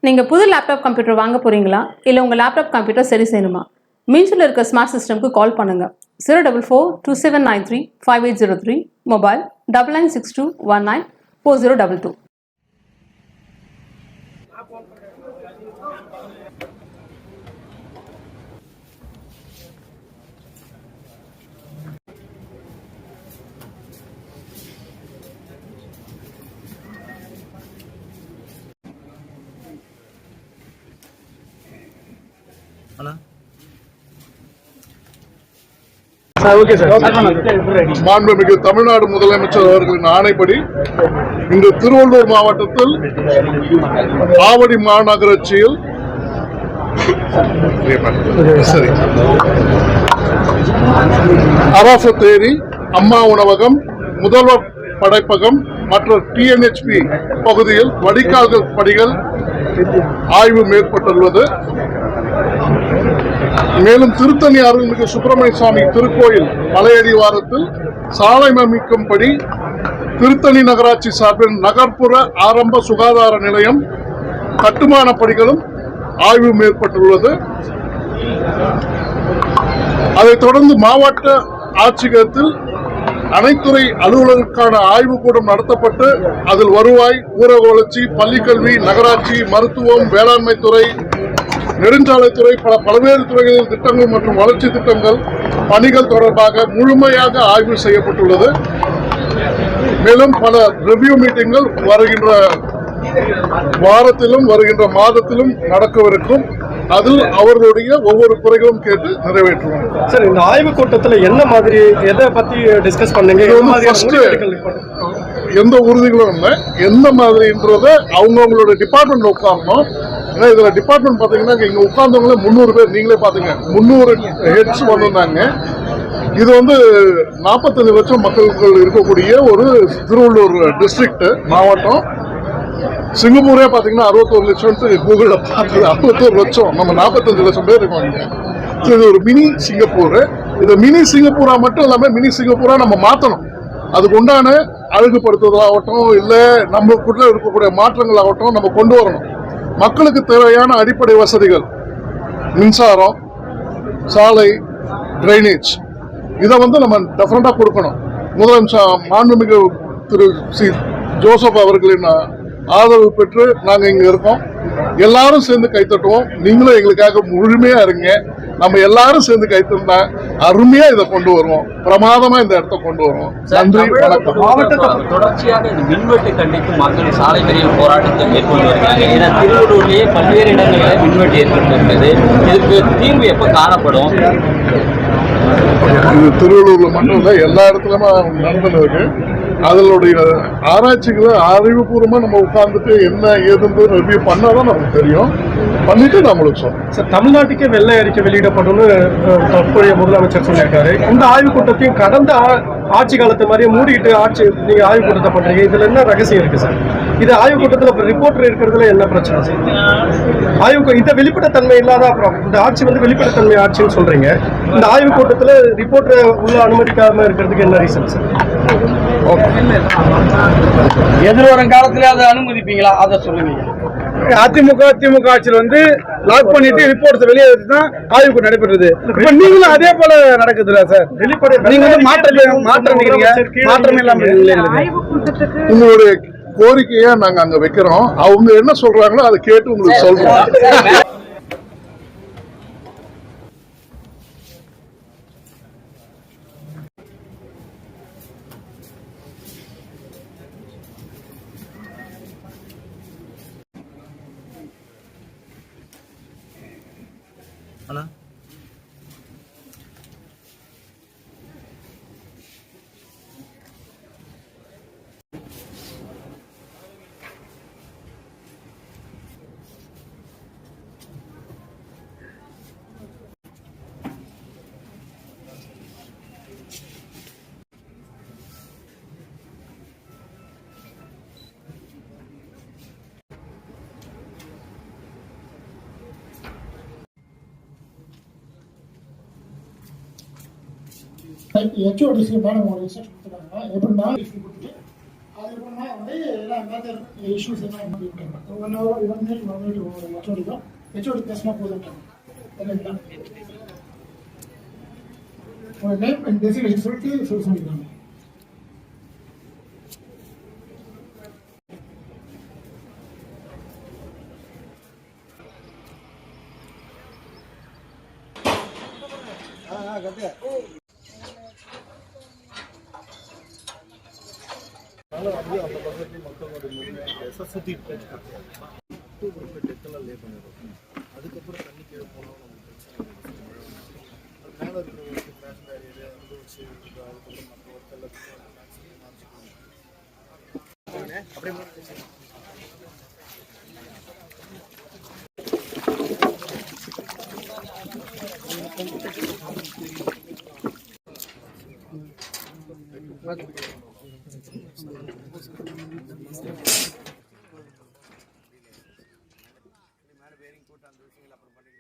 நீங்கள் புது laptop computer வாங்க போகிறீங்களா இல்லை உங்கள் லேப்டாப் கம்ப்யூட்டர் சரி செய்யணுமா? மீன்ஸில் இருக்க ஸ்மார்ட் சிஸ்டம்க்கு கால் பண்ணுங்கள். 04427935803, மொபைல் 9962194022. மாண்புமிகு தமிழ்நாடு முதலமைச்சர் அவர்களின் ஆணைப்படி இன்று திருவள்ளூர் மாவட்டத்தில் ஆவடி மாநகராட்சியில் அரசத்தேரி அம்மா உணவகம், முதல்வர் படைப்பகம் மற்றும் டிஎன்ஹெச்பி பகுதியில் வடிகால்கள் பணிகள் ஆய்வு மேற்கொண்டுள்ளது. மேலும் திருத்தணி அருள்மிகு சுப்பிரமணிய சுவாமி திருக்கோயில் மலையடிவாரத்தில் சாலை அமைக்கும்படி திருத்தணி நகராட்சி சார்பில் நகர்ப்புற ஆரம்ப சுகாதார நிலையம் கட்டுமான பணிகளும் ஆய்வு மேற்கொண்டுள்ளது. அதைத் தொடர்ந்து மாவட்ட ஆட்சியகத்தில் அனைத்துறை அலுவலருக்கான ஆய்வுக்கூடம் நடத்தப்பட்டு அதில் வருவாய், ஊரக வளர்ச்சி, பள்ளிக்கல்வி, நகராட்சி, மருத்துவம், வேளாண்மை துறை, நெடுஞ்சாலைத்துறை, பல்வேறு துறைகளின் திட்டங்கள் மற்றும் வளர்ச்சி திட்டங்கள் பணிகள் தொடர்பாக முழுமையாக ஆய்வு செய்யப்பட்டுள்ளது. மேலும் பல ரிவ்யூ மீட்டிங்கள் வருகின்ற வாரத்திலும் வருகின்ற மாதத்திலும் நடக்கவிருக்கும். அதில் அவர்களுடைய ஒவ்வொரு குறைகளும் கேட்டு நிறைவேற்றுவோம். சார், இந்த ஆய்வு கூட்டத்தில் என்ன மாதிரி எதை பத்தி டிஸ்கஸ் பண்ணீங்க? எந்த உறுதிகளும் இல்லை, எந்த மாதிரின்றத அவங்கவுங்களோட டிபார்ட்மெண்ட் உட்காரணும். ஏன்னா இதுல டிபார்ட்மெண்ட் பாத்தீங்கன்னா இங்க உட்கார்ந்தவங்களே 300 பேர், நீங்களே பாத்தீங்க 300 ஹெட்ஸ் வந்திருந்தாங்க. இது 45 லட்சம் மக்கள் இருக்கக்கூடிய ஒரு திருவள்ளூர் டிஸ்ட்ரிக்ட் மாவட்டம். சிங்கப்பூரே பாத்தீங்கன்னா 61 லட்சம் கூகுள்ல பார்த்தது, 61 லட்சம், நம்ம 45 லட்சம் பேர் இருக்கோம். இது ஒரு மினி சிங்கப்பூர். இது மினி சிங்கப்பூரா மட்டும் இல்லாம மினி சிங்கப்பூரா நம்ம மாத்தணும். அதுக்கு உண்டான அழகுபடுத்துவதாகட்டும், இல்லை நம்மளுக்குள்ள இருக்கக்கூடிய மாற்றங்கள் ஆகட்டும் நம்ம கொண்டு வரணும். மக்களுக்கு தேவையான அடிப்படை வசதிகள், மின்சாரம், சாலை, டிரைனேஜ், இதை நம்ம டெஃபினட்டா கொடுக்கணும். முதலமைச்சர் மாண்புமிகு திரு சி ஜோசப் அவர்களின் ஆதரவு பெற்று நாங்கள் இங்கே இருக்கோம். எல்லாரும் சேர்ந்து கைத்தட்டுவோம். நீங்களும் எங்களுக்காக முழுமையா இருங்க. நம்ம எல்லாரும் சேர்ந்து கைத்தட்டா அருமையா இதை கொண்டு வருவோம், பிரமாதமா இந்த இடத்த கொண்டு வருவோம். நன்றி, வணக்கம். மாவட்டத்தில் தொடர்ச்சியாக மின்வெட்டு கண்டித்து மக்கள் சாலை மறியல் போராட்டத்தை மேற்கொண்டு வருகிறாங்க. ஏன்னா திருவள்ளூர்லேயே பல்வேறு இடங்களில் மின்வெட்டு ஏற்பட்டிருக்கிறது. இதுக்கு தீர்வு எப்போ காணப்படும்? இது திருவள்ளூர்ல மட்டும் இல்லை, எல்லா இடத்துலயுமே நடந்துருக்கு. அதனுடைய ஆராய்ச்சிகளை அறிவுபூர்வமா நம்ம உட்கார்ந்துட்டு என்ன ஏதுன்னு ரிவ்யூ பண்ணாதான் நமக்கு தெரியும். பண்ணிட்டு நம்மளுக்கு சொல்றோம். சார், தமிழ்நாட்டுக்கே வெள்ளை அறிக்கை வெளியிடப்படும் தற்போதைய முதலமைச்சர் சொல்லியிருக்காரு. இந்த ஆய்வுக் கூட்டத்தையும் கடந்த ஆட்சி காலத்தை மாதிரியே மூடிட்டு நீங்க ஆய்வுக் கூட்டத்தை பண்றீங்க. இதுல என்ன ரகசியம் இருக்கு சார்? இது ஆய்வுக் கூட்டத்தில் ரிப்போர்ட்டர் இருக்கிறதுல என்ன பிரச்சனை சார்? ஆய்வுக்கு இந்த வெளிப்படைத்தன்மை இல்லாத, அப்புறம் இந்த ஆட்சி வெளிப்படைத்தன்மை ஆட்சின்னு சொல்றீங்க. இந்த ஆய்வுக் கூட்டத்தில் ரிப்போர்ட்டர் உள்ள அனுமதிக்காம இருக்கிறதுக்கு என்ன ரீசன் சார்? எதிர்வரும் காலத்துல அதை அனுமதிப்பீங்களா? அதை சொல்லுங்க. அதிமுக திமுக ஆட்சியில் லாக் பண்ணிட்டு ரிப்போர்ட்ஸ் வெளியே தான் ஆய்வுக்கு நடைபெறுது. இப்ப நீங்களும் அதே போல நடக்குதுல்ல சார்? நீங்க மாற்றம் இல்லாம உங்களுடைய கோரிக்கையை நாங்க அங்க வைக்கிறோம். அவங்க என்ன சொல்றாங்களோ அதை கேட்டு உங்களுக்கு சொல்றோம். அண்ணா, HODC மேடம் ஒரு இன்ஸ்ட்ரக்ஷன் கொடுத்துருக்காங்க. எப்படின்னா வந்து எல்லாம் மேஜர் இஷ்யூஸ் எல்லாம் பண்ணிவிட்டாங்க. 1 hour 1 minute ஹெச்ஓடிக்கும் ஹெச்ஓடி பேசினா போதும். சரிங்களா? உங்கள் நேம் அண்ட் டெசிக்னேஷன் சொல்லிட்டு சொல்லிக்கிறாங்க. அதுக்கப்புறம் தண்ணி கீழே போனால் மேலே இருக்கிற ஃபேஷன் ஏரியா வச்சு அதுக்கப்புறம் மற்ற ஒர்க் எல்லாத்துக்கும் மேலே பேரிங் போட்டு அந்த விஷயங்கள் அப்புறம் பண்ணி